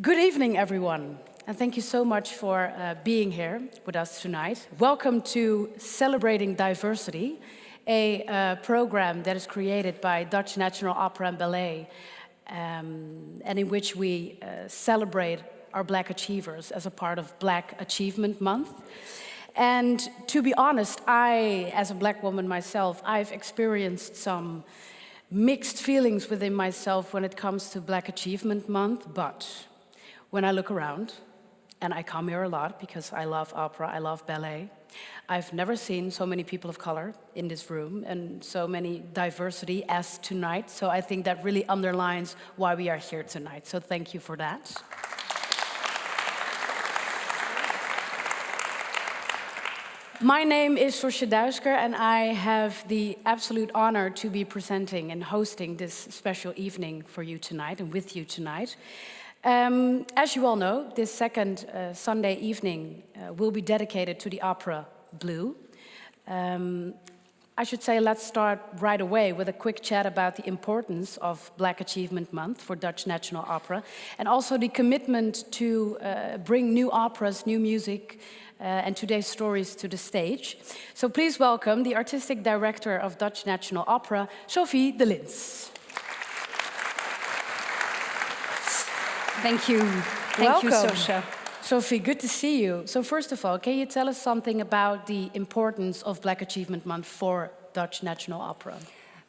Good evening, everyone, and thank you so much for being here with us tonight. Welcome to Celebrating Diversity, a program that is created by Dutch National Opera and Ballet, and in which we celebrate our Black achievers as a part of Black Achievement Month. And to be honest, I, as a Black woman myself, I've experienced some mixed feelings within myself when it comes to Black Achievement Month, but when I look around, and I come here a lot because I love opera, I love ballet, I've never seen so many people of color in this room and so many diversity as tonight. So I think that really underlines why we are here tonight. So thank you for that. My name is Sosha Duysker, and I have the absolute honor to be presenting and hosting this special evening for you tonight and with you tonight. As you all know, this second Sunday evening will be dedicated to the opera Blue. I should say let's start right away with a quick chat about the importance of Black Achievement Month for Dutch National Opera, and also the commitment to bring new operas, new music, and today's stories to the stage. So please welcome the Artistic Director of Dutch National Opera, Sophie de Lins. Thank you. Thank you, Sosha. Sophie, good to see you. So first of all, can you tell us something about the importance of Black Achievement Month for Dutch National Opera?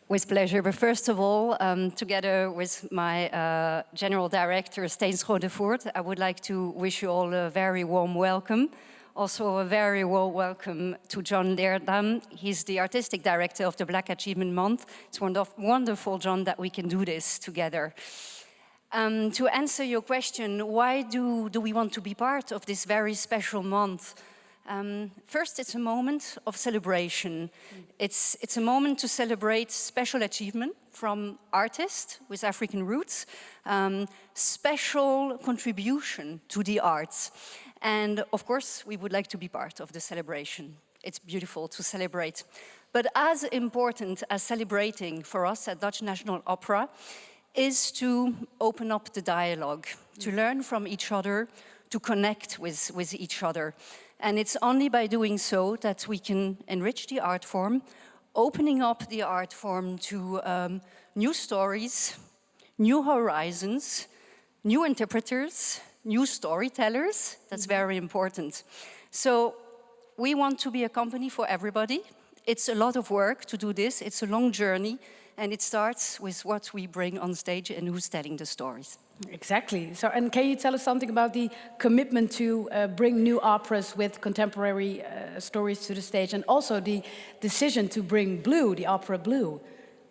With pleasure. But first of all, together with my General Director, Steen Schodevoort, I would like to wish you all a very warm welcome. Also a very warm welcome to John Leerdam. He's the Artistic Director of the Black Achievement Month. It's wonderful, John, that we can do this together. To answer your question, why do we want to be part of this very special month? First, it's a moment of celebration. It's a moment to celebrate special achievement from artists with African roots, special contribution to the arts. And of course, we would like to be part of the celebration. It's beautiful to celebrate. But as important as celebrating for us at Dutch National Opera is to open up the dialogue, to learn from each other, to connect with each other. And it's only by doing so that we can enrich the art form, opening up the art form to new stories, new horizons, new interpreters, new storytellers. That's very important. So we want to be a company for everybody. It's a lot of work to do this. It's a long journey. And it starts with what we bring on stage and who's telling the stories. Exactly. So, and can you tell us something about the commitment to bring new operas with contemporary stories to the stage, and also the decision to bring Blue, the opera Blue,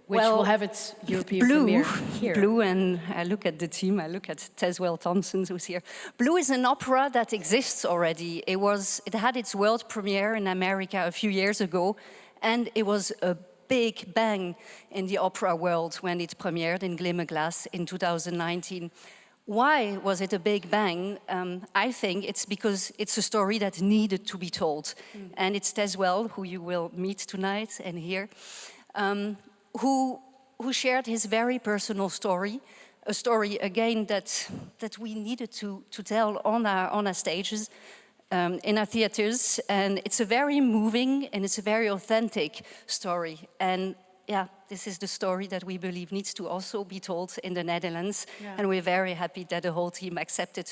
which will have its European premiere here? Blue, and I look at the team, I look at Tazewell Thompson, who's here. Blue is an opera that exists already. It had its world premiere in America a few years ago, and it was a big bang in the opera world when it premiered in Glimmerglas in 2019. Why was it a big bang? I think it's because it's a story that needed to be told. And it's Tazewell, who you will meet tonight and hear, who shared his very personal story, a story, again, that we needed to tell on our stages, in our theaters, and it's a very moving and it's a very authentic story. And yeah, this is the story that we believe needs to also be told in the Netherlands. Yeah. And we're very happy that the whole team accepted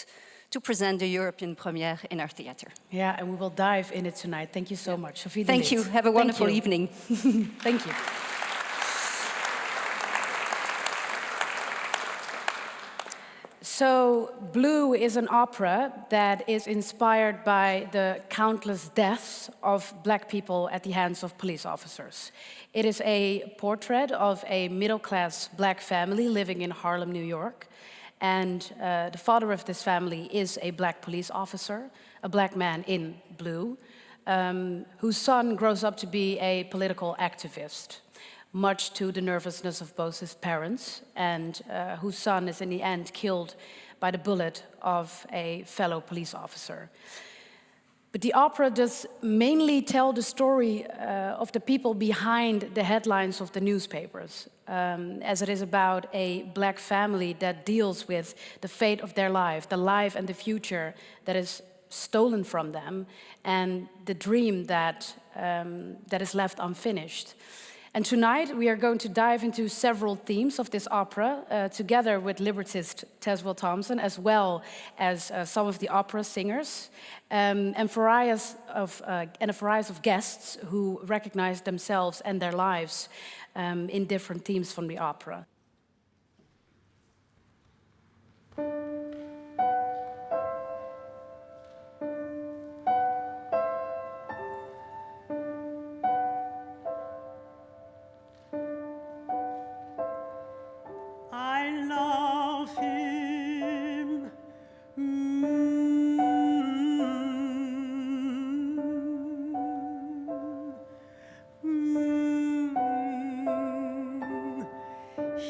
to present the European premiere in our theater. Yeah, and we will dive in it tonight. Thank you so much, Sophie. Thank you. Have a wonderful evening. Thank you. So, Blue is an opera that is inspired by the countless deaths of Black people at the hands of police officers. It is a portrait of a middle-class Black family living in Harlem, New York. And the father of this family is a Black police officer, a Black man in blue, whose son grows up to be a political activist, much to the nervousness of both his parents, and whose son is in the end killed by the bullet of a fellow police officer. But the opera does mainly tell the story of the people behind the headlines of the newspapers, as it is about a black family that deals with the fate of their life, the life and the future that is stolen from them, and the dream that is left unfinished. And tonight we are going to dive into several themes of this opera, together with librettist Tazewell Thompson, as well as some of the opera singers, and a variety of guests who recognize themselves and their lives in different themes from the opera.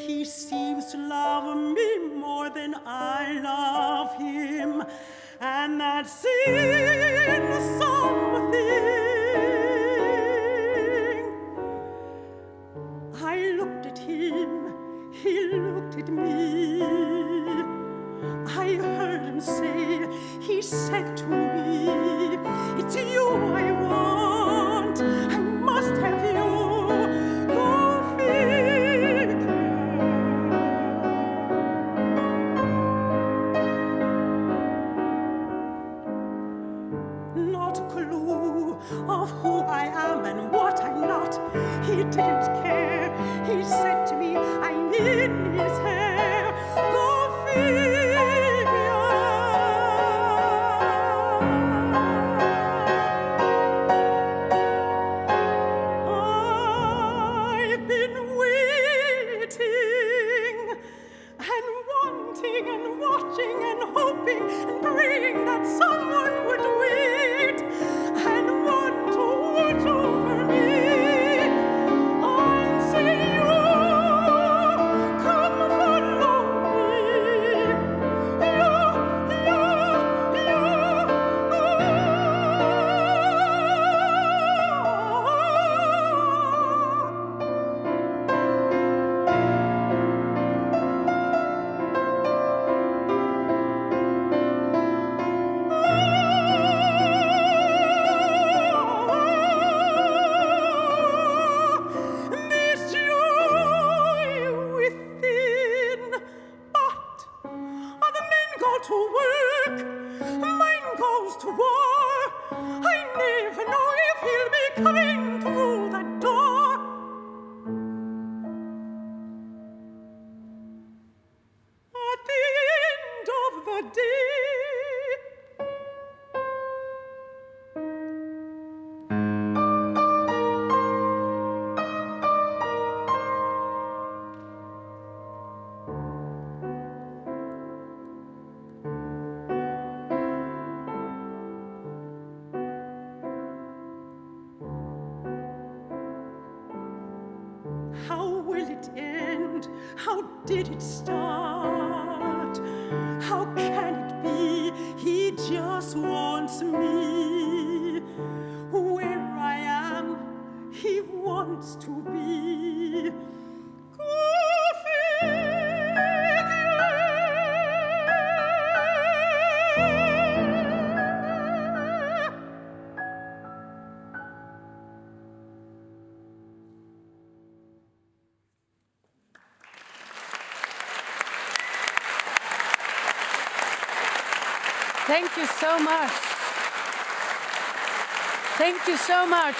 He seems to love me more than I love him, and that's in something. I looked at him, he looked at me. I heard him say, he said to me, it's you I want, I must have you. Of who I am and what I'm not, he didn't care. He said to me, I'm in his hair. Go figure. I've been waiting and wanting and watching and hoping and praying that someone would wait and want to watch over me. Until you come follow me. How will it end? How did it start? How can it be? He just wants me. Where I am, he wants to be. Thank you so much. Thank you so much.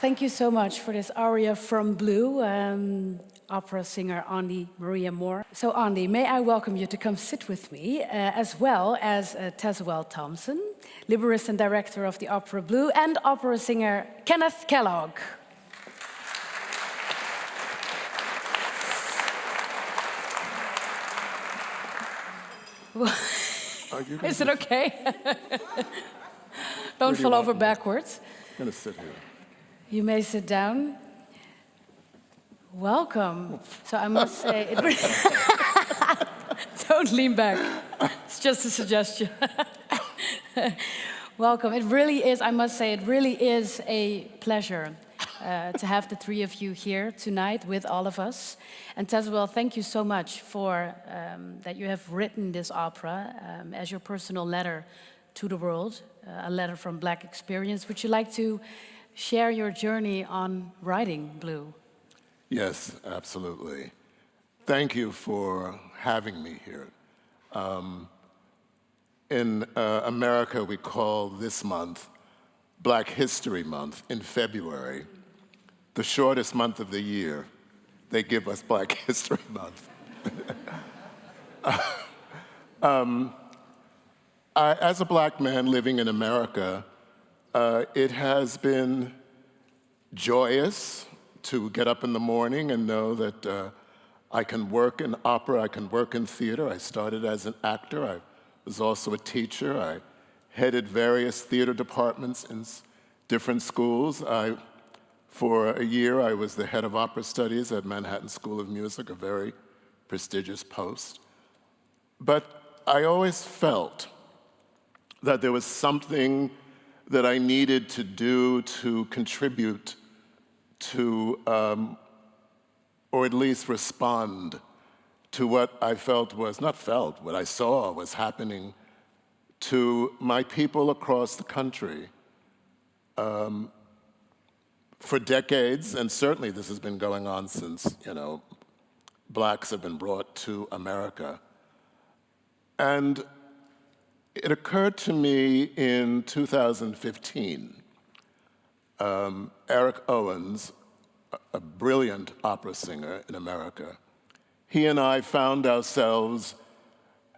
Thank you so much for this aria from Blue, opera singer Aundi Maria Moore. So Aundi, may I welcome you to come sit with me, as well as Tazewell Thompson, librettist and director of the Opera Blue, and opera singer Kenneth Kellogg. Is it okay? Don't fall over backwards. I'm going to sit here. You may sit down. Welcome. So I must say, don't Don't lean back. It's just a suggestion. Welcome. It really is, I must say, it really is a pleasure to have the three of you here tonight with all of us. And Tazewell, thank you so much for that you have written this opera as your personal letter to the world, a letter from Black experience. Would you like to share your journey on writing Blue? Yes, absolutely. Thank you for having me here. In America, we call this month Black History Month in February, the shortest month of the year. They give us Black History Month. As a black man living in America, it has been joyous to get up in the morning and know that I can work in opera, I can work in theater. I started as an actor. I was also a teacher. I headed various theater departments in different schools. For a year, I was the head of opera studies at Manhattan School of Music, a very prestigious post. But I always felt that there was something that I needed to do to contribute to, or at least respond to what I felt was, not felt, what I saw was happening to my people across the country. For decades, and certainly this has been going on since, blacks have been brought to America. And it occurred to me in 2015, Eric Owens, a brilliant opera singer in America, he and I found ourselves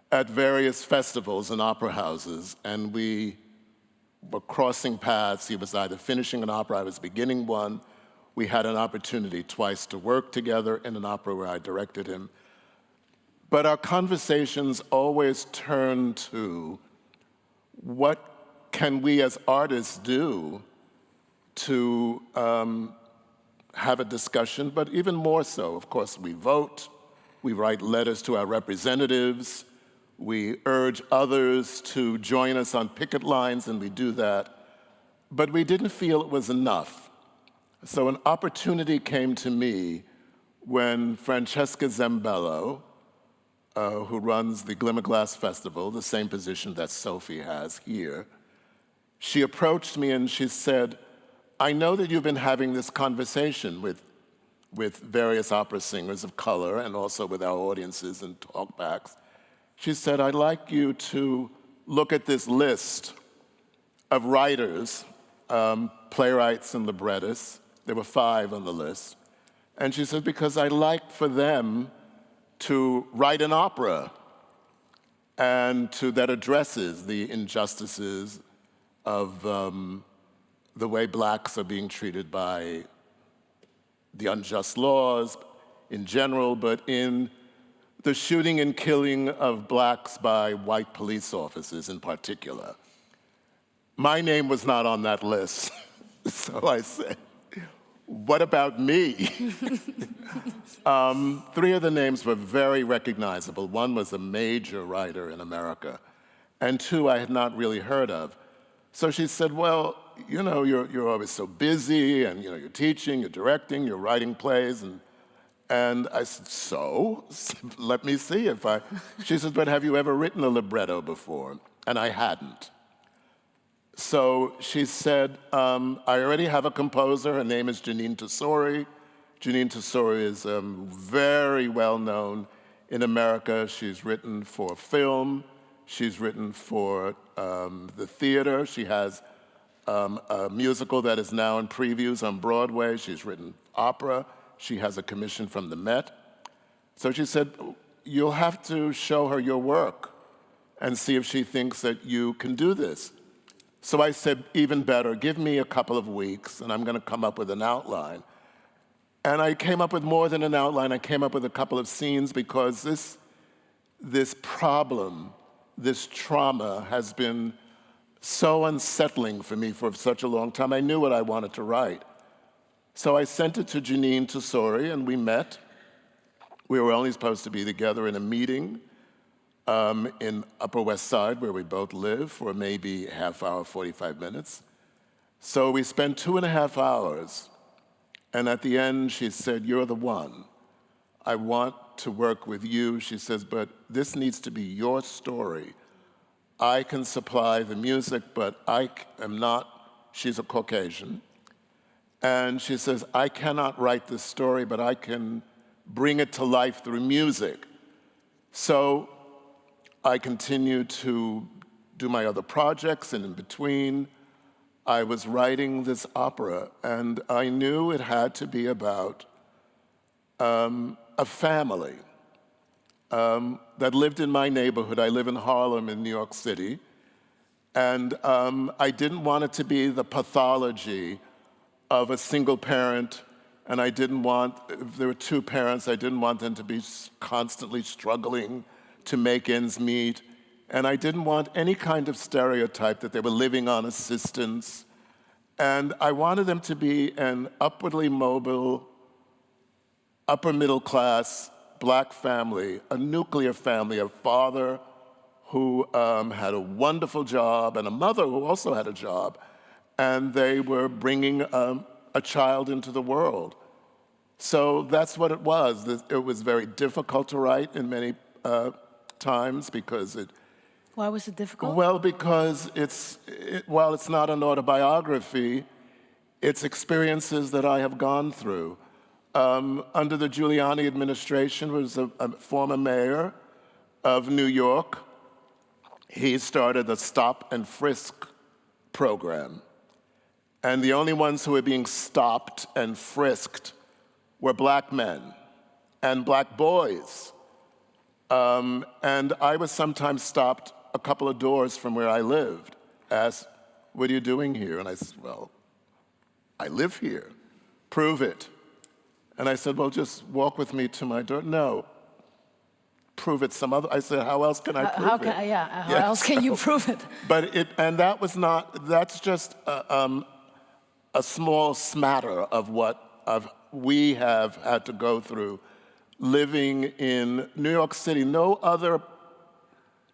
at various festivals and opera houses, and we were crossing paths. He was either finishing an opera, I was beginning one. We had an opportunity twice to work together in an opera where I directed him. But our conversations always turned to what can we as artists do to have a discussion, but even more so, of course, we vote, we write letters to our representatives, we urge others to join us on picket lines, and we do that. But we didn't feel it was enough. So an opportunity came to me when Francesca Zambello, who runs the Glimmerglass Festival, the same position that Sophie has here, she approached me and she said, I know that you've been having this conversation with various opera singers of color and also with our audiences and talkbacks. She said, I'd like you to look at this list of writers, playwrights and librettists. There were 5 on the list. And she said, because I'd like for them to write an opera and that addresses the injustices of the way blacks are being treated by the unjust laws in general, but in the shooting and killing of blacks by white police officers in particular. My name was not on that list. So I said, what about me? 3 of the names were very recognizable. One was a major writer in America, and 2 I had not really heard of. So she said, well, you're always so busy, and you're teaching, you're directing, you're writing plays, and I said, so? Let me see if I... She said, but have you ever written a libretto before? And I hadn't. So she said, I already have a composer. Her name is Jeanine Tesori. Jeanine Tesori is very well known in America. She's written for film. She's written for the theater. She has a musical that is now in previews on Broadway. She's written opera. She has a commission from the Met. So she said, you'll have to show her your work and see if she thinks that you can do this. So I said, even better, give me a couple of weeks and I'm going to come up with an outline. And I came up with more than an outline. I came up with a couple of scenes because this problem, this trauma has been so unsettling for me for such a long time. I knew what I wanted to write. So I sent it to Jeanine Tesori, and we met. We were only supposed to be together in a meeting. in Upper West Side, where we both live, for maybe half hour, 45 minutes. So we spent 2.5 hours, and at the end she said, "You're the one. I want to work with you." She says, "But this needs to be your story. I can supply the music, but I am not," she's a Caucasian, and she says, "I cannot write this story, but I can bring it to life through music." So I continued to do my other projects, and in between, I was writing this opera, and I knew it had to be about a family that lived in my neighborhood. I live in Harlem in New York City, and I didn't want it to be the pathology of a single parent, and I didn't want, if there were two parents, I didn't want them to be constantly struggling to make ends meet, and I didn't want any kind of stereotype that they were living on assistance, and I wanted them to be an upwardly mobile, upper middle class Black family, a nuclear family, a father who had a wonderful job and a mother who also had a job, and they were bringing a child into the world. So that's what it was. It was very difficult to write in many times because it... Why was it difficult? Well, because while it's not an autobiography, it's experiences that I have gone through. Under the Giuliani administration, was a former mayor of New York. He started the stop and frisk program. And the only ones who were being stopped and frisked were Black men and Black boys. And I was sometimes stopped a couple of doors from where I lived, asked, "What are you doing here?" And I said, "Well, I live here. Prove it." And I said, "Well, just walk with me to my door." "No, prove it some other." I said, "How else can I prove it?" How else can you prove it? That's just a small smatter of what we have had to go through living in New York City. No other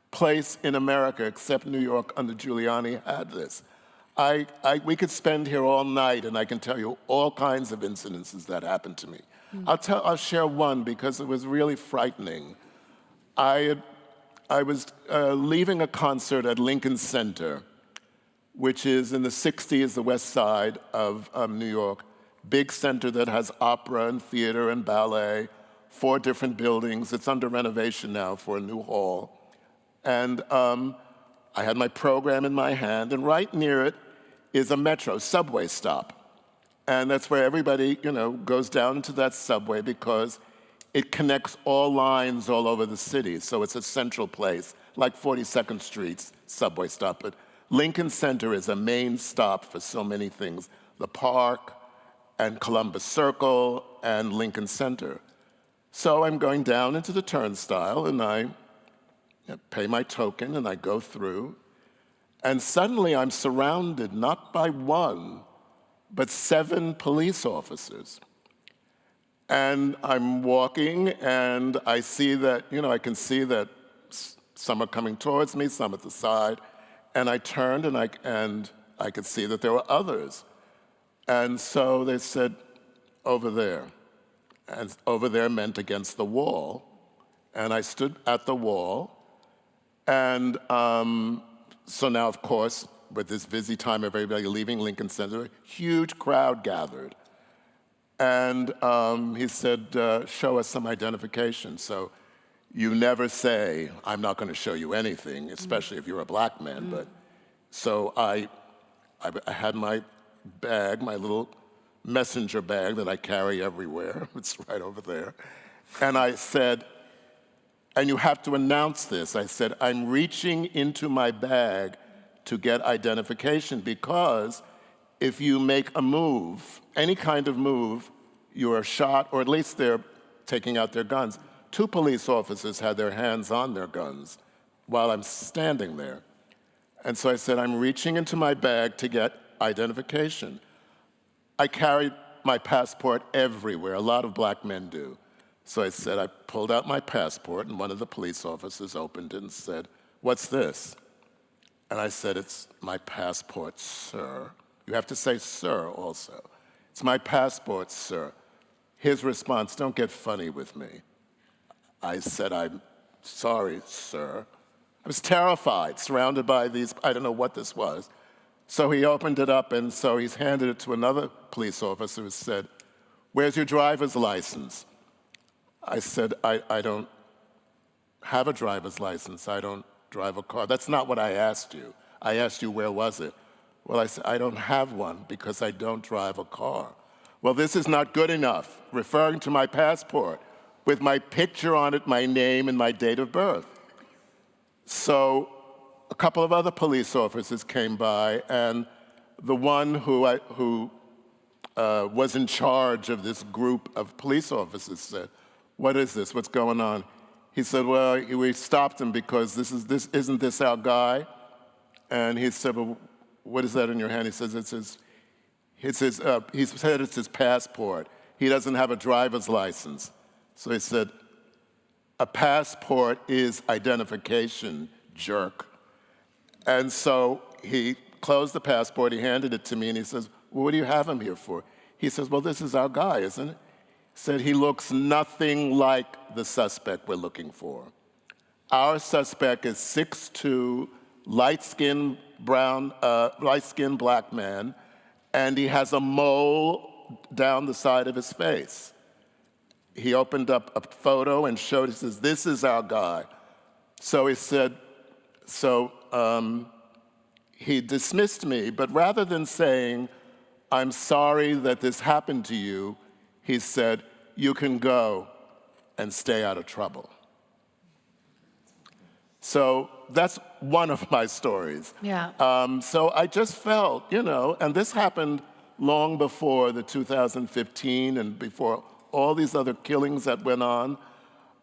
place in America except New York under Giuliani had this. We could spend here all night, and I can tell you all kinds of incidences that happened to me. I'll share one because it was really frightening. I was leaving a concert at Lincoln Center, which is in the 60s, the west side of New York. Big center that has opera and theater and ballet, 4 different buildings. It's under renovation now for a new hall. And I had my program in my hand, and right near it is a metro subway stop. And that's where everybody, goes down into that subway because it connects all lines all over the city. So it's a central place, like 42nd Street's subway stop. But Lincoln Center is a main stop for so many things. The Park and Columbus Circle and Lincoln Center. So I'm going down into the turnstile, and I pay my token, and I go through. And suddenly I'm surrounded, not by 1, but 7 police officers. And I'm walking, and I see that, I can see that some are coming towards me, some at the side. And I turned, and I could see that there were others. And so they said, "Over there." And over there meant against the wall. And I stood at the wall. And so now, of course, with this busy time of everybody leaving Lincoln Center, a huge crowd gathered. And he said, "Show us some identification." So you never say, "I'm not going to show you anything," especially if you're a Black man. But so I had my bag, my little messenger bag that I carry everywhere. It's right over there. And I said, and you have to announce this. I said, "I'm reaching into my bag to get identification because if you make a move, any kind of move, you are shot, or at least they're taking out their guns." 2 police officers had their hands on their guns while I'm standing there. And so I said, "I'm reaching into my bag to get identification." I carried my passport everywhere. A lot of Black men do. So I said, I pulled out my passport, and one of the police officers opened it and said, "What's this?" And I said, "It's my passport, sir." You have to say sir also. "It's my passport, sir." His response, "Don't get funny with me." I said, "I'm sorry, sir." I was terrified, surrounded by these, I don't know what this was. So he opened it up, and so he's handed it to another police officer who said, "Where's your driver's license?" I said, I don't have a driver's license. I don't drive a car. That's not what I asked you. I asked you, where was it? Well, I said, I don't have one because I don't drive a car. Well, this is not good enough, referring to my passport with my picture on it, my name, and my date of birth. So a couple of other police officers came by, and the one who was in charge of this group of police officers said, "What is this? What's going on?" He said, "Well, we stopped him because isn't this our guy?" And he said, "Well, what is that in your hand?" He says, he said it's his passport. He doesn't have a driver's license. So he said, "A passport is identification, jerk." And so he closed the passport, he handed it to me, and he says, "Well, what do you have him here for?" He says, "Well, this is our guy, isn't it?" He said, "He looks nothing like the suspect we're looking for. Our suspect is 6'2", light-skinned black man, and he has a mole down the side of his face." He opened up a photo and showed, he says, "This is our guy." So he said, he dismissed me, but rather than saying, "I'm sorry that this happened to you," he said, "You can go and stay out of trouble." So that's one of my stories. Yeah. So I just felt, and this happened long before the 2015 and before all these other killings that went on,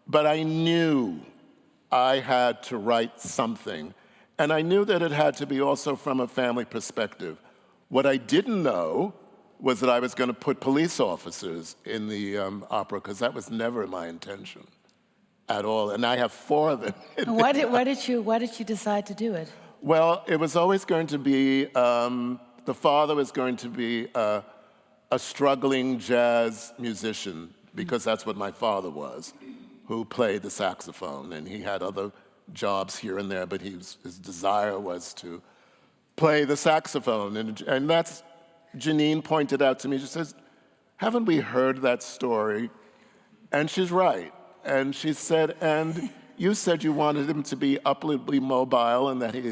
but I knew I had to write something. And I knew that it had to be also from a family perspective. What I didn't know was that I was going to put police officers in the opera, because that was never my intention at all. And I have 4 of them. Why did you decide to do it? Well, it was always going to be, the father was going to be a struggling jazz musician, because that's what my father was, who played the saxophone. And he had other jobs here and there, but his desire was to play the saxophone. And that's, Janine pointed out to me, she says, "Haven't we heard that story?" And she's right. And she said, "And you said you wanted him to be upwardly mobile and that he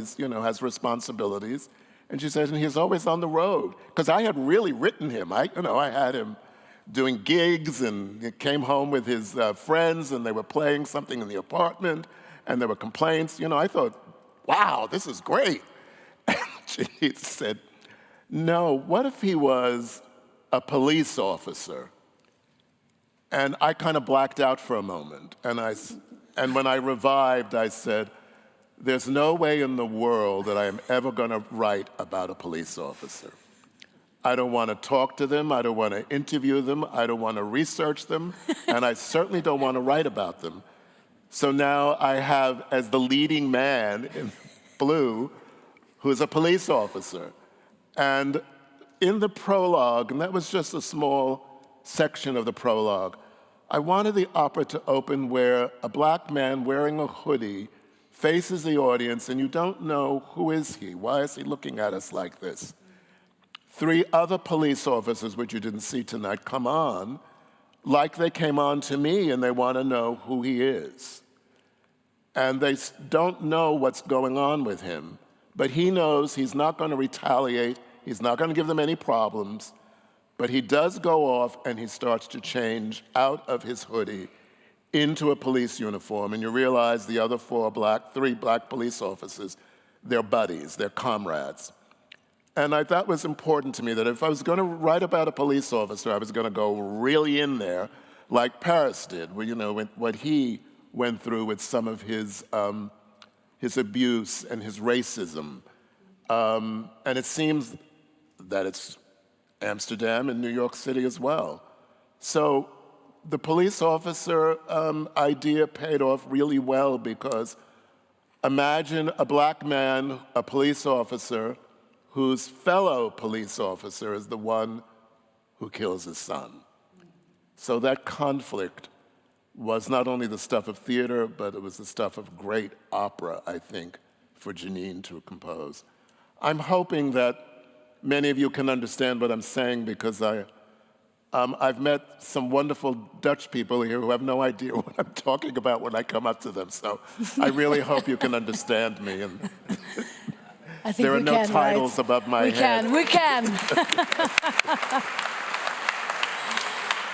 has responsibilities." And she said, "And he's always on the road." Because I had really written him. I had him doing gigs, and he came home with his friends, and they were playing something in the apartment, and there were complaints. I thought, wow, this is great. And she said, "No, what if he was a police officer?" And I kind of blacked out for a moment. And when I revived, I said, "There's no way in the world that I am ever going to write about a police officer. I don't want to talk to them. I don't want to interview them. I don't want to research them. And I certainly don't want to write about them." So now I have, as the leading man in blue, who is a police officer. And in the prologue, and that was just a small section of the prologue, I wanted the opera to open where a black man wearing a hoodie faces the audience, and you don't know, who is he? Why is he looking at us like this? 3 other police officers, which you didn't see tonight, come on like they came on to me, and they want to know who he is. And they don't know what's going on with him, but he knows he's not going to retaliate. He's not going to give them any problems. But he does go off, and he starts to change out of his hoodie into a police uniform. And you realize the other 3 black police officers, they're buddies, they're comrades. And that was important to me, that if I was going to write about a police officer, I was going to go really in there, like Paris did, what he went through with some of his abuse and his racism. And it seems that it's Amsterdam and New York City as well. So the police officer idea paid off really well, because imagine a black man, a police officer, whose fellow police officer is the one who kills his son. So that conflict was not only the stuff of theater, but it was the stuff of great opera, I think, for Janine to compose. I'm hoping that many of you can understand what I'm saying, because I've met some wonderful Dutch people here who have no idea what I'm talking about when I come up to them. So I really hope you can understand me. And I think there are we no can, titles right? above my head. We can.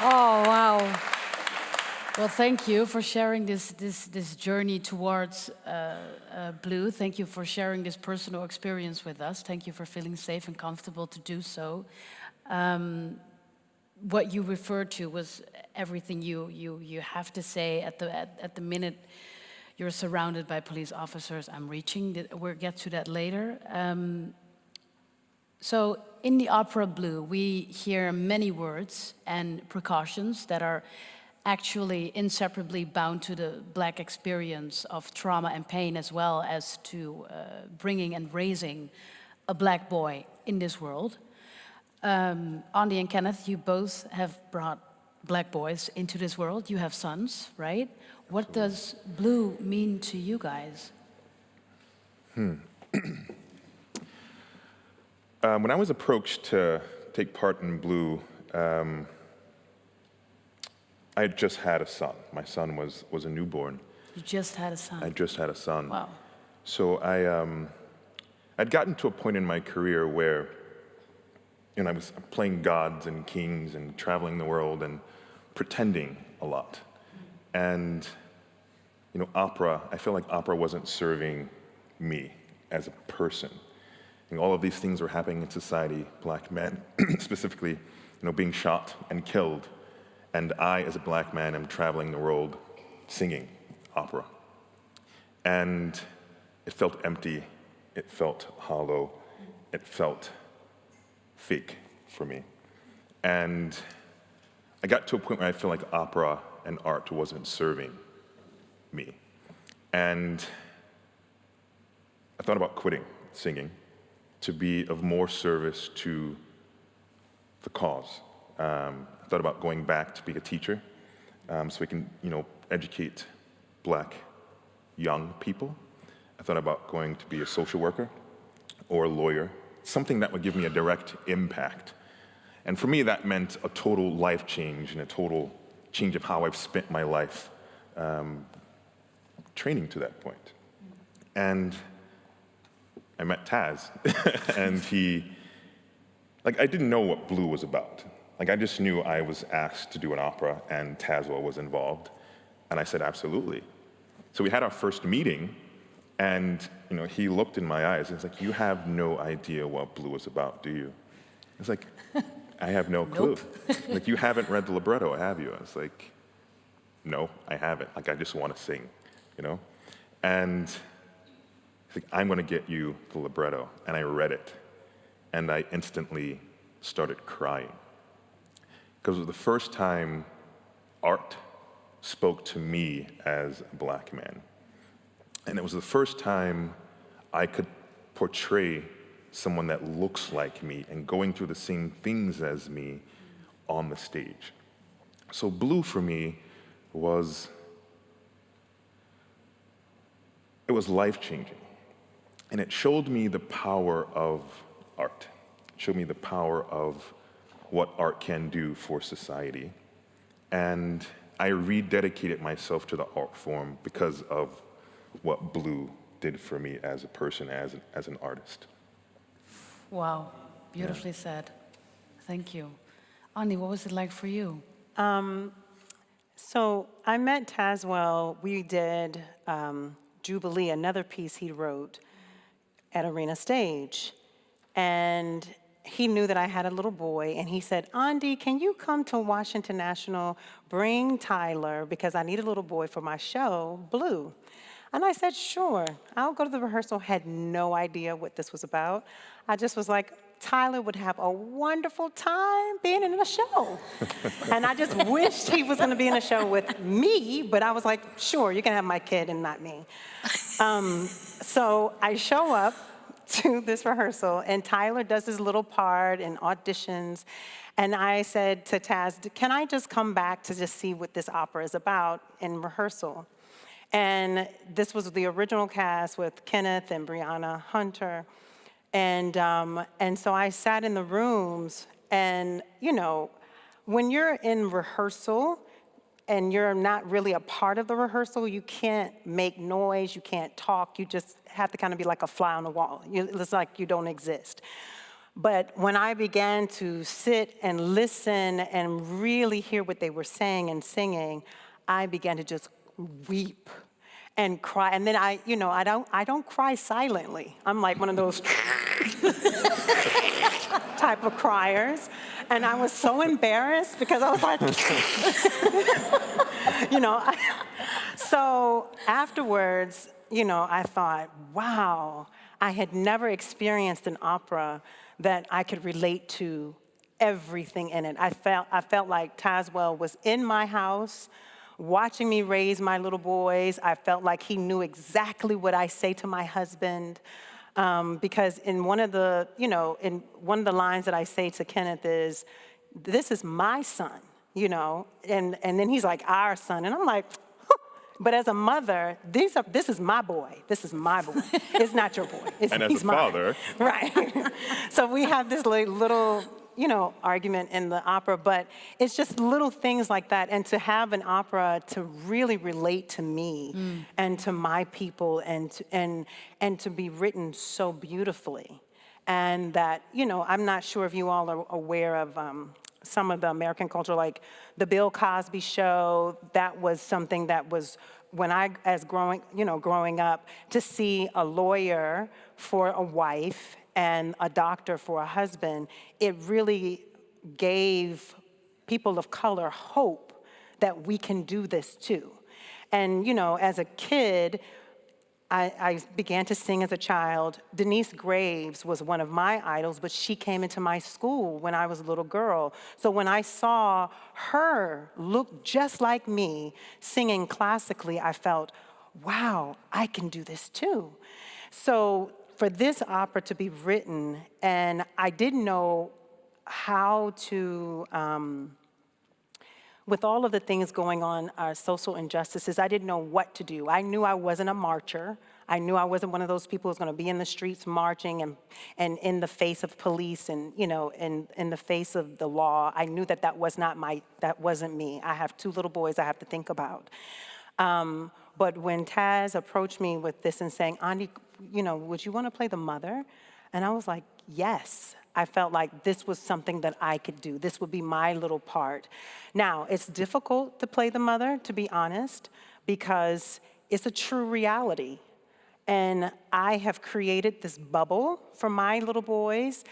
Oh, wow. Well, thank you for sharing this journey towards Blue. Thank you for sharing this personal experience with us. Thank you for feeling safe and comfortable to do so. What you referred to was everything you have to say at the minute you're surrounded by police officers. I'm reaching. We'll get to that later. So in the opera Blue, we hear many words and precautions that are actually inseparably bound to the Black experience of trauma and pain, as well as to bringing and raising a Black boy in this world. Aundi and Kenneth, you both have brought Black boys into this world. You have sons, right? What does Blue mean to you guys? When I was approached to take part in Blue, I had just had a son. My son was a newborn. You just had a son. I just had a son. Wow. So I'd gotten to a point in my career where, I was playing gods and kings and traveling the world and pretending a lot. And, opera, I feel like opera wasn't serving me as a person. And all of these things were happening in society, Black men specifically, being shot and killed. And I, as a Black man, am traveling the world singing opera. And it felt empty, it felt hollow, it felt fake for me. And I got to a point where I feel like opera and art wasn't serving me. And I thought about quitting singing to be of more service to the cause. I thought about going back to being a teacher, so we can, educate Black young people. I thought about going to be a social worker or a lawyer, something that would give me a direct impact. And for me, that meant a total life change and a total change of how I've spent my life training to that point. And I met Taz, and I didn't know what Blue was about. I just knew I was asked to do an opera, and Tazewell was involved. And I said, absolutely. So we had our first meeting, and he looked in my eyes, and he's like, you have no idea what Blue is about, do you? I was like, I have no clue. Nope. You haven't read the libretto, have you? I was like, no, I haven't. I just want to sing, And he's like, I'm going to get you the libretto. And I read it, and I instantly started crying. Because it was the first time art spoke to me as a Black man. And it was the first time I could portray someone that looks like me and going through the same things as me on the stage. So Blue for me was life-changing. And it showed me the power of art. It showed me the power of what art can do for society. And I rededicated myself to the art form because of what Blue did for me as a person, as an artist. Wow, beautifully said. Thank you. Aundi, what was it like for you? So I met Tazewell. We did Jubilee, another piece he wrote at Arena Stage. And he knew that I had a little boy, and he said, Aundi, can you come to Washington National, bring Tyler, because I need a little boy for my show, Blue. And I said, sure, I'll go to the rehearsal. Had no idea what this was about. I just was like, Tyler would have a wonderful time being in a show. And I just wished he was gonna be in a show with me, but I was like, sure, you can have my kid and not me. So I show up to this rehearsal, and Tyler does his little part and auditions. And I said to Taz, can I just come back to just see what this opera is about in rehearsal? And this was the original cast with Kenneth and Brianna Hunter. And so I sat in the rooms, and when you're in rehearsal and you're not really a part of the rehearsal, you can't make noise, you can't talk, you just have to kind of be like a fly on the wall. It's like you don't exist. But when I began to sit and listen and really hear what they were saying and singing, I began to just weep and cry. And then I don't cry silently. I'm like one of those type of criers. And I was so embarrassed because I was like, So afterwards, I thought, wow, I had never experienced an opera that I could relate to everything in it. I felt like Tazewell was in my house, watching me raise my little boys. I felt like he knew exactly what I say to my husband, because in one of the lines that I say to Kenneth is, "This is my son," and then he's like, "Our son," and I'm like, huh. But as a mother, this is my boy. This is my boy. It's not your boy. And as a father, right? So we have this little argument in the opera, but it's just little things like that. And to have an opera to really relate to me and to my people and to be written so beautifully. And that, I'm not sure if you all are aware of some of the American culture, like the Bill Cosby show. That was something that was, when I, as growing up, to see a lawyer for a wife and a doctor for a husband, it really gave people of color hope that we can do this too. And as a kid, I began to sing as a child. Denise Graves was one of my idols, but she came into my school when I was a little girl. So when I saw her look just like me singing classically, I felt, wow, I can do this too. So for this opera to be written, and I didn't know how to, with all of the things going on, social injustices, I didn't know what to do. I knew I wasn't a marcher. I knew I wasn't one of those people who's going to be in the streets marching and in the face of police and, in the face of the law. I knew that wasn't me. I have 2 little boys I have to think about. But when Taz approached me with this and saying, Aundi, would you want to play the mother? And I was like, yes. I felt like this was something that I could do. This would be my little part. Now, it's difficult to play the mother, to be honest, because it's a true reality. And I have created this bubble for my little boys.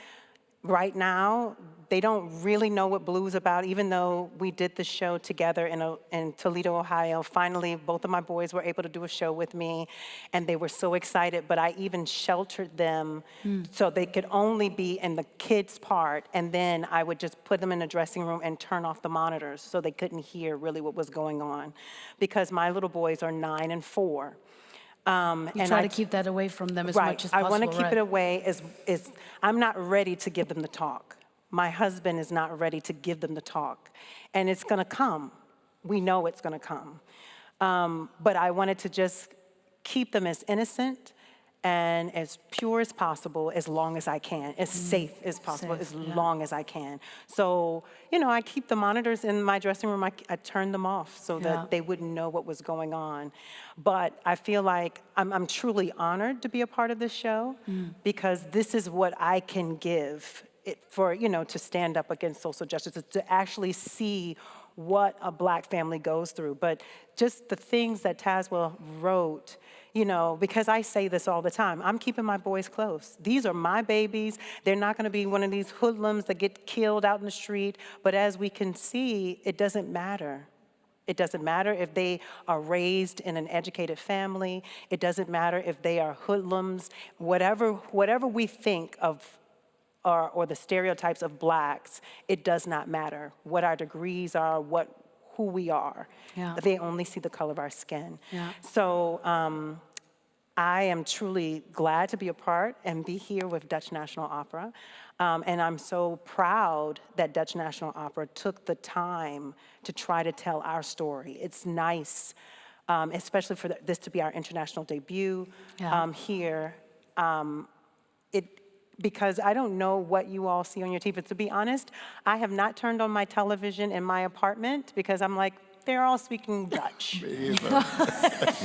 Right now, they don't really know what blues about, even though we did the show together in Toledo, Ohio. Finally, both of my boys were able to do a show with me, and they were so excited, but I even sheltered them so they could only be in the kids' part, and then I would just put them in the dressing room and turn off the monitors so they couldn't hear really what was going on, because my little boys are 9 and 4. You try to keep that away from them as much as possible. I want to keep it away. I'm not ready to give them the talk. My husband is not ready to give them the talk. And it's going to come. We know it's going to come. But I wanted to just keep them as innocent and as pure as possible as long as I can, as safe as possible, long as I can. So, I keep the monitors in my dressing room, I turn them off so that they wouldn't know what was going on. But I feel like I'm truly honored to be a part of this show because this is what I can give to stand up against social justice, to actually see what a Black family goes through. But just the things that Tazewell wrote, because I say this all the time, I'm keeping my boys close. These are my babies. They're not going to be one of these hoodlums that get killed out in the street. But as we can see, it doesn't matter. It doesn't matter if they are raised in an educated family. It doesn't matter if they are hoodlums. Whatever we think of or the stereotypes of blacks, it does not matter what our degrees are, who we are. Yeah. They only see the color of our skin. Yeah. So I am truly glad to be a part and be here with Dutch National Opera. And I'm so proud that Dutch National Opera took the time to try to tell our story. It's nice, especially for this to be our international debut here. Because I don't know what you all see on your TV. But to be honest, I have not turned on my television in my apartment because I'm like, they're all speaking Dutch.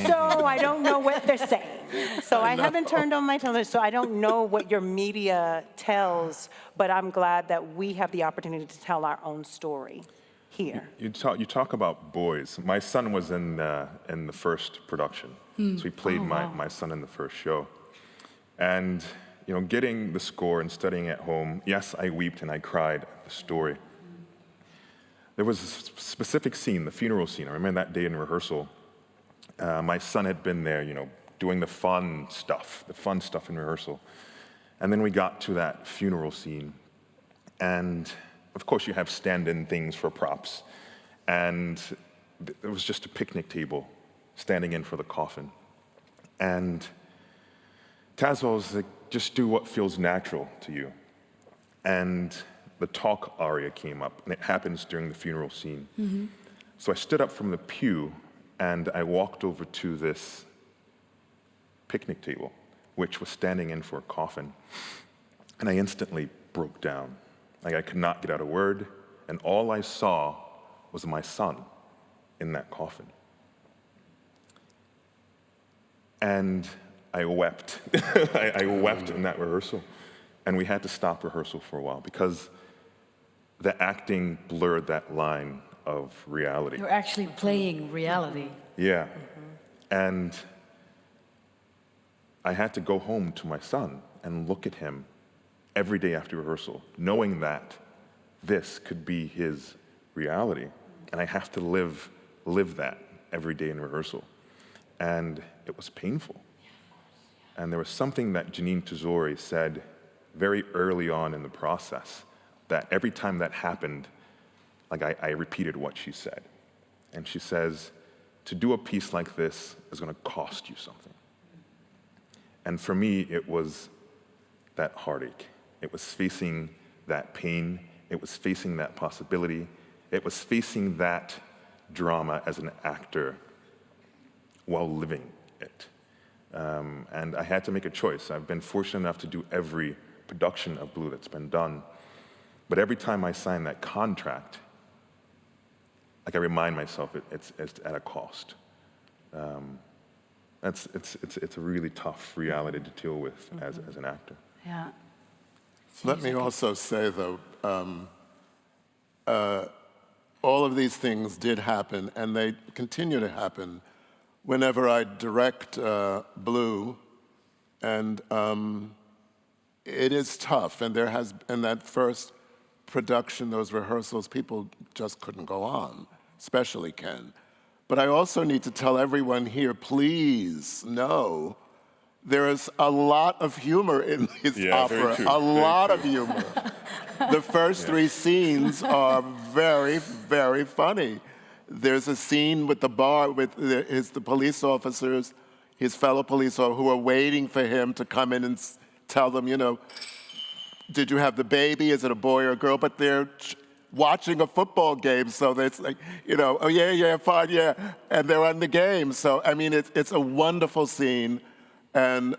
So I don't know what they're saying. So I haven't turned on my television, so I don't know what your media tells, but I'm glad that we have the opportunity to tell our own story here. You talk about boys. My son was in the first production. So he played my son in the first show. And getting the score and studying at home, yes, I wept and I cried at the story. There was a specific scene, the funeral scene. I remember that day in rehearsal. My son had been there, doing the fun stuff in rehearsal. And then we got to that funeral scene. And of course, you have stand-in things for props. And there was just a picnic table standing in for the coffin. And Tazewell was like, just do what feels natural to you. And the talk aria came up, and it happens during the funeral scene. Mm-hmm. So I stood up from the pew, and I walked over to this picnic table, which was standing in for a coffin, and I instantly broke down. Like I could not get out a word, and all I saw was my son in that coffin. And I wept. I wept in that rehearsal, and we had to stop rehearsal for a while because the acting blurred that line of reality. You're actually playing reality. Yeah. And I had to go home to my son and look at him every day after rehearsal, knowing that this could be his reality. And I have to live that every day in rehearsal. And it was painful. And there was something that Janine Tesori said very early on in the process, that every time that happened, like I repeated what she said. And she says, to do a piece like this is going to cost you something. And for me, it was that heartache. It was facing that pain. It was facing that possibility. It was facing that drama as an actor while living it. And I had to make a choice. I've been fortunate enough to do every production of Blue that's been done. But every time I sign that contract, like I remind myself it's at a cost. It's a really tough reality to deal with as an actor. Yeah. Let me also say, though, all of these things did happen, and they continue to happen whenever I direct Blue, and it is tough. And there has, in that first production, those rehearsals, people just couldn't go on, especially Ken. But I also need to tell everyone here, please know, there is a lot of humor in this opera, a lot of humor. The first three scenes are very, very funny. There's a scene with the bar with the police officers, his fellow police officers, who are waiting for him to come in and tell them, did you have the baby? Is it a boy or a girl? But they're watching a football game, so it's like, oh yeah, fine, yeah, and they're on the game. So I mean, it's a wonderful scene, and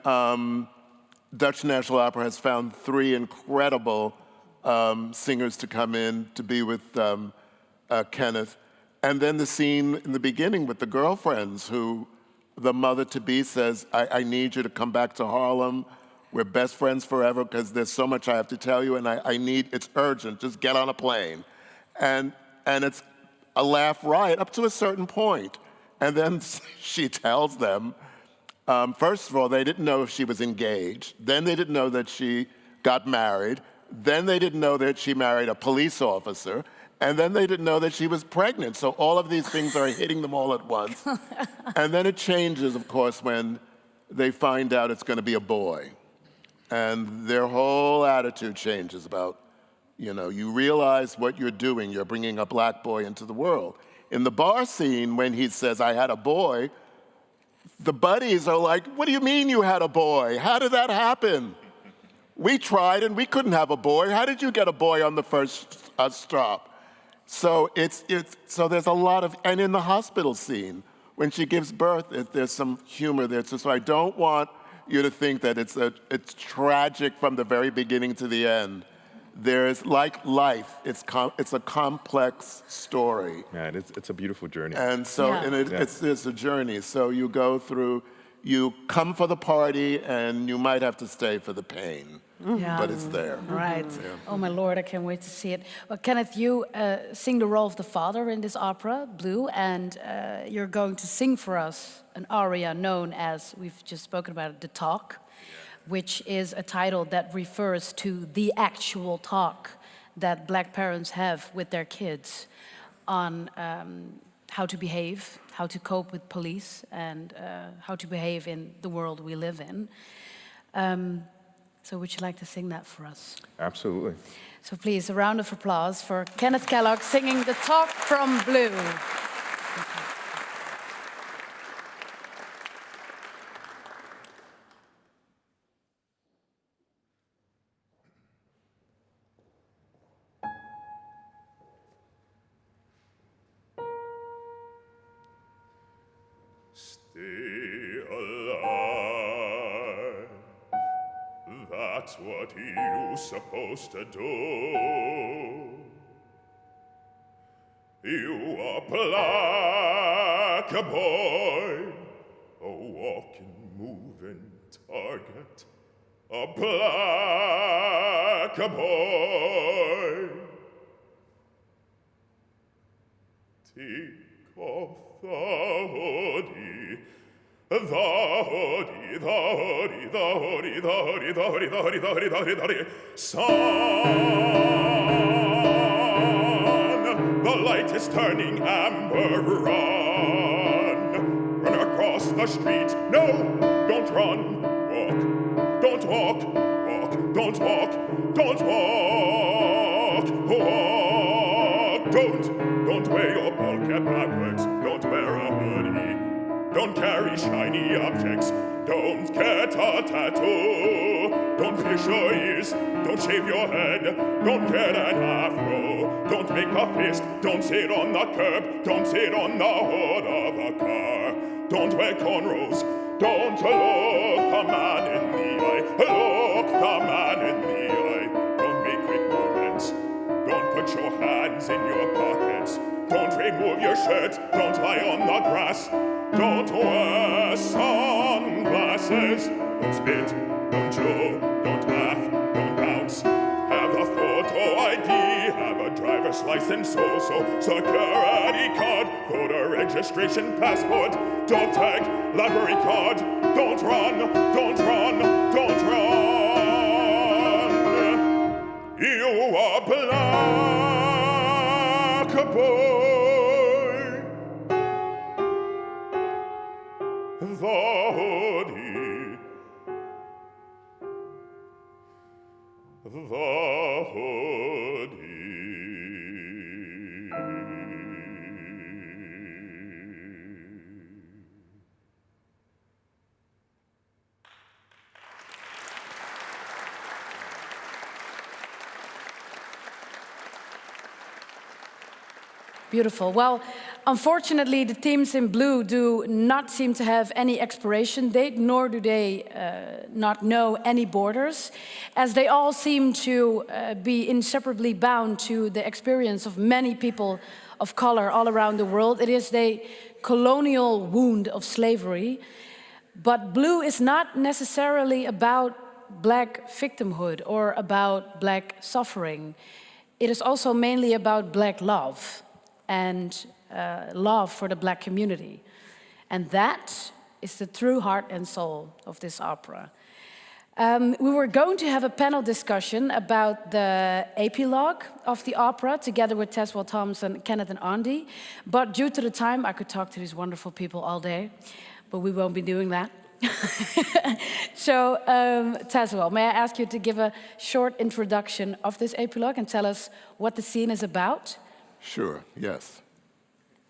Dutch National Opera has found three incredible singers to come in to be with Kenneth. And then the scene in the beginning with the girlfriends who the mother-to-be says, I need you to come back to Harlem. We're best friends forever because there's so much I have to tell you and it's urgent, just get on a plane. And it's a laugh riot up to a certain point. And then she tells them, first of all, they didn't know if she was engaged. Then they didn't know that she got married. Then they didn't know that she married a police officer. And then they didn't know that she was pregnant. So all of these things are hitting them all at once. And then it changes, of course, when they find out it's going to be a boy. And their whole attitude changes about, you realize what you're doing. You're bringing a black boy into the world. In the bar scene, when he says, I had a boy, the buddies are like, what do you mean you had a boy? How did that happen? We tried and we couldn't have a boy. How did you get a boy on the first stop? So so there's a lot of, and in the hospital scene, when she gives birth, there's some humor there. So I don't want you to think that it's tragic from the very beginning to the end. There's, like life, it's a complex story. Yeah, it's a beautiful journey. And so it's a journey. So you go through, you come for the party, and you might have to stay for the pain. Yeah. But it's there. Right. Yeah. Oh, my Lord, I can't wait to see it. Well, Kenneth, you sing the role of the father in this opera, Blue, and you're going to sing for us an aria known as, we've just spoken about it, The Talk, which is a title that refers to the actual talk that black parents have with their kids on how to behave, how to cope with police, and how to behave in the world we live in. So would you like to sing that for us? Absolutely. So please, a round of applause for Kenneth Kellogg singing The Talk from Blue. Stay alive. That's what you're supposed to do. You are black, a boy, a walking, moving target. A black, a boy. Take off the hoodie. The hoodie, the hoodie, the hoodie, the hoodie, the hoodie, the hoodie, the hoodie, the hoodie, the hoodie. Son, the light is turning amber. Run, run across the street. No, don't run. Walk, don't walk. Walk, don't walk. Don't walk. Walk, don't wear your ball cap backwards. Don't wear a hoodie. Don't carry shiny objects. Don't get a tattoo. Don't pierce your ears. Don't shave your head. Don't get an afro. Don't make a fist. Don't sit on the curb. Don't sit on the hood of a car. Don't wear cornrows. Don't look the man in the eye. Look the man in the eye. Don't make quick movements. Don't put your hands in your pockets. Don't remove your shirt. Don't lie on the grass. Don't wear sunglasses. Don't spit. Don't chew. Don't laugh. Don't bounce. Have a photo ID. Have a driver's license. Security card. Voter registration passport. Don't tag. Library card. Don't run. Don't run. Don't run. You are black, boy. The hoodie. The hoodie. Beautiful. Well, unfortunately, the teams in blue do not seem to have any expiration date, nor do they not know any borders, as they all seem to be inseparably bound to the experience of many people of color all around the world. It is the colonial wound of slavery. But blue is not necessarily about black victimhood or about black suffering. It is also mainly about black love and love for the black community. And that is the true heart and soul of this opera. We were going to have a panel discussion about the epilogue of the opera, together with Tazewell Thompson, Kenneth and Aundi. But due to the time, I could talk to these wonderful people all day, but we won't be doing that. So, Tazewell, may I ask you to give a short introduction of this epilogue and tell us what the scene is about? Sure, yes.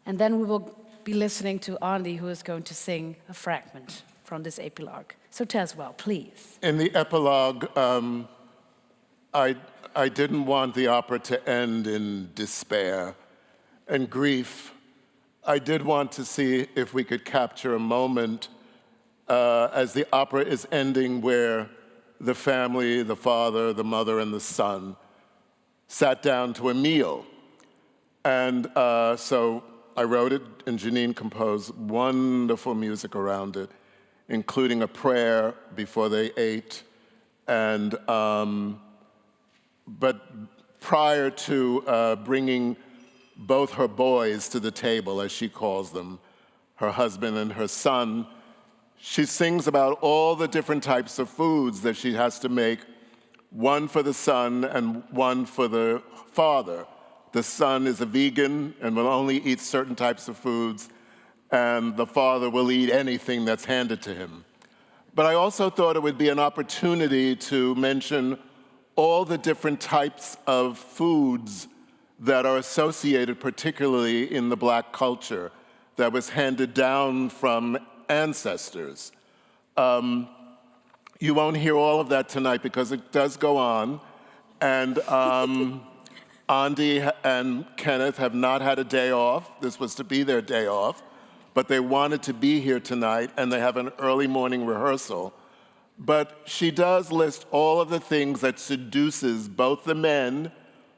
And then we will be listening to Aundi, who is going to sing a fragment from this epilogue. So, Tazewell, please. In the epilogue, I didn't want the opera to end in despair and grief. I did want to see if we could capture a moment as the opera is ending where the family, the father, the mother, and the son sat down to a meal. And so I wrote it, and Janine composed wonderful music around it, including a prayer before they ate. And, but prior to bringing both her boys to the table, as she calls them, her husband and her son, she sings about all the different types of foods that she has to make, one for the son and one for the father. The son is a vegan and will only eat certain types of foods, and the father will eat anything that's handed to him. But I also thought it would be an opportunity to mention all the different types of foods that are associated, particularly in the Black culture, that was handed down from ancestors. You won't hear all of that tonight because it does go on. And Aundi and Kenneth have not had a day off. This was to be their day off. But they wanted to be here tonight, and they have an early morning rehearsal. But she does list all of the things that seduces both the men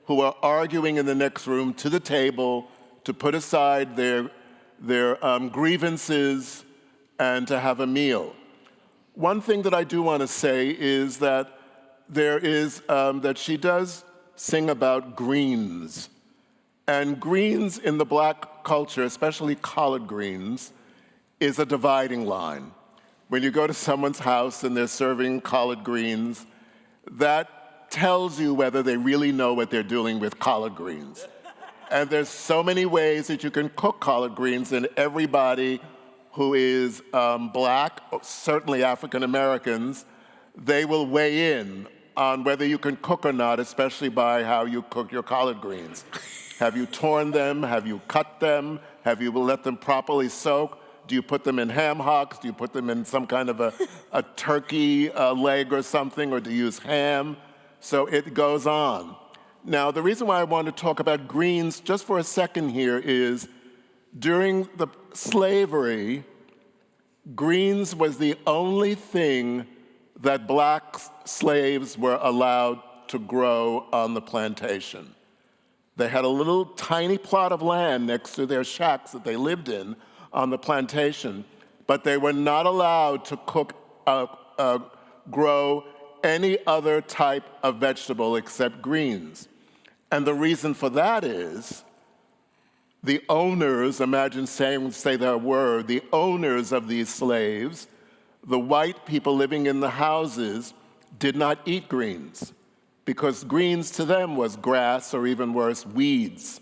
who are arguing in the next room to the table to put aside their grievances and to have a meal. One thing that I do want to say is that that she does sing about greens. And greens in the Black culture, especially collard greens, is a dividing line. When you go to someone's house and they're serving collard greens, that tells you whether they really know what they're doing with collard greens. And there's so many ways that you can cook collard greens, and everybody who is Black, certainly African Americans, they will weigh in on whether you can cook or not, especially by how you cook your collard greens. Have you torn them? Have you cut them? Have you let them properly soak? Do you put them in ham hocks? Do you put them in some kind of a turkey leg or something, or do you use ham? So it goes on. Now, the reason why I want to talk about greens just for a second here is during the slavery, greens was the only thing that Black slaves were allowed to grow on the plantation. They had a little tiny plot of land next to their shacks that they lived in on the plantation, but they were not allowed to grow any other type of vegetable except greens. And the reason for that is the owners, imagine say there were, the owners of these slaves, the white people living in the houses, did not eat greens because greens to them was grass, or even worse, weeds.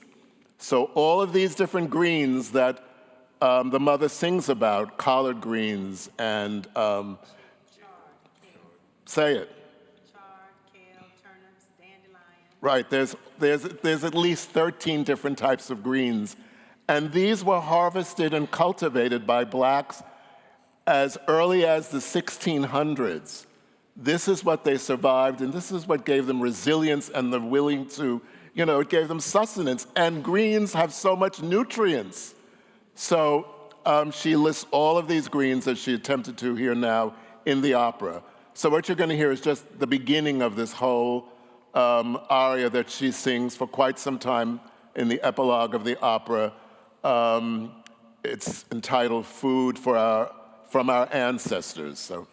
So all of these different greens that the mother sings about, collard greens and, say it. Chard, kale, turnips, dandelion. Right, there's at least 13 different types of greens. And these were harvested and cultivated by Blacks as early as the 1600s. This is what they survived, and this is what gave them resilience and the willing to, it gave them sustenance. And greens have so much nutrients. So she lists all of these greens that she attempted to here now in the opera. So what you're going to hear is just the beginning of this whole aria that she sings for quite some time in the epilogue of the opera. It's entitled Food from Our Ancestors. So.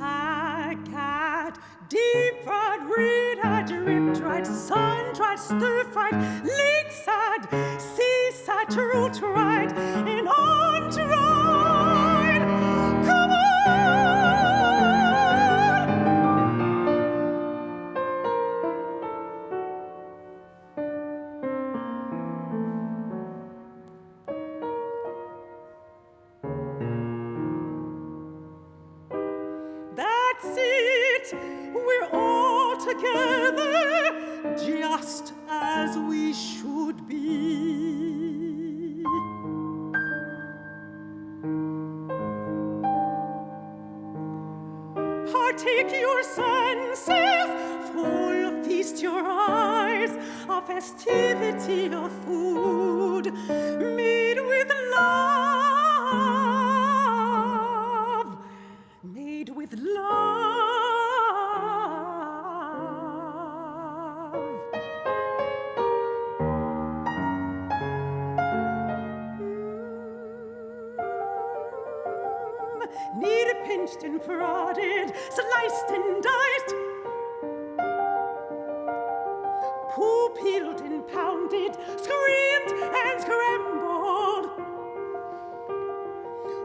I got deep fried red, I drip dry fried, sun-dried, stir-fried, lakeside, seaside, route ride, and on to ride. Come on! That's it, we're all together, just as we should be. Partake your senses, full feast your eyes, a festivity of food made with love, made with love. Needed, pinched and prodded, sliced and diced, poo peeled and pounded, screamed and scrambled.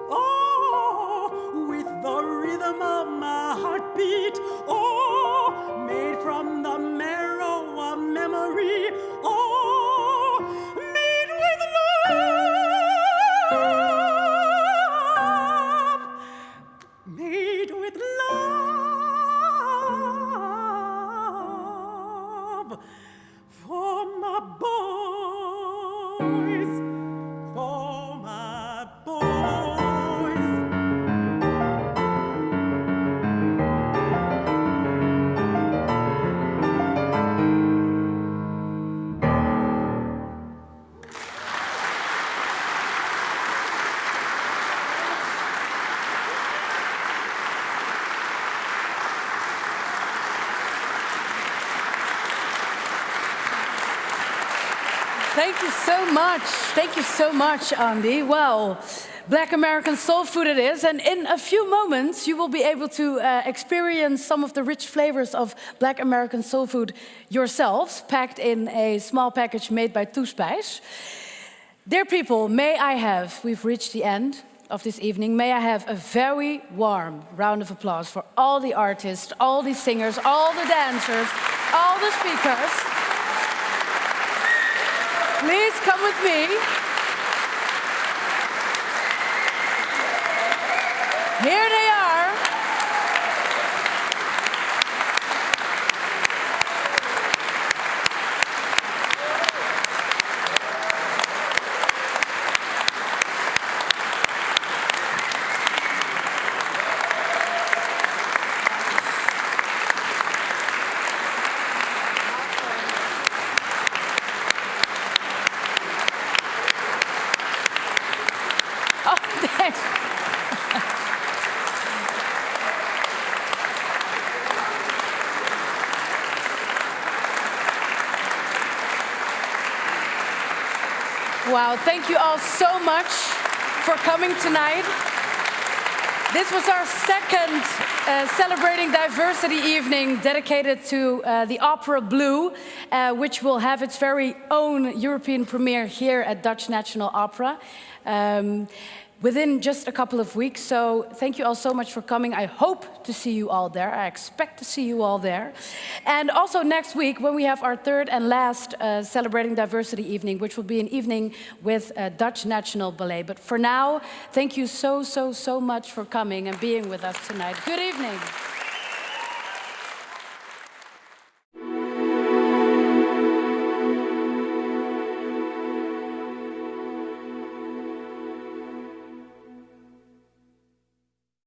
Oh, with the rhythm of my heartbeat. Oh, made from the marrow of memory. Oh, made with love. Made with love. For my boys. For my boys. Thank you so much. Thank you so much, Aundi. Well, Black American soul food it is. And in a few moments, you will be able to experience some of the rich flavors of Black American soul food yourselves, packed in a small package made by Toespijs. Dear people, we've reached the end of this evening, may I have a very warm round of applause for all the artists, all the singers, all the dancers, all the speakers. Please come with me. Here they are. Oh, thanks. Wow, thank you all so much for coming tonight. This was our second Celebrating Diversity evening dedicated to the opera Blue, which will have its very own European premiere here at Dutch National Opera within just a couple of weeks. So thank you all so much for coming. I hope to see you all there. I expect to see you all there. And also next week, when we have our third and last Celebrating Diversity evening, which will be an evening with Dutch National Ballet. But for now, thank you so much for coming and being with us tonight. Good evening.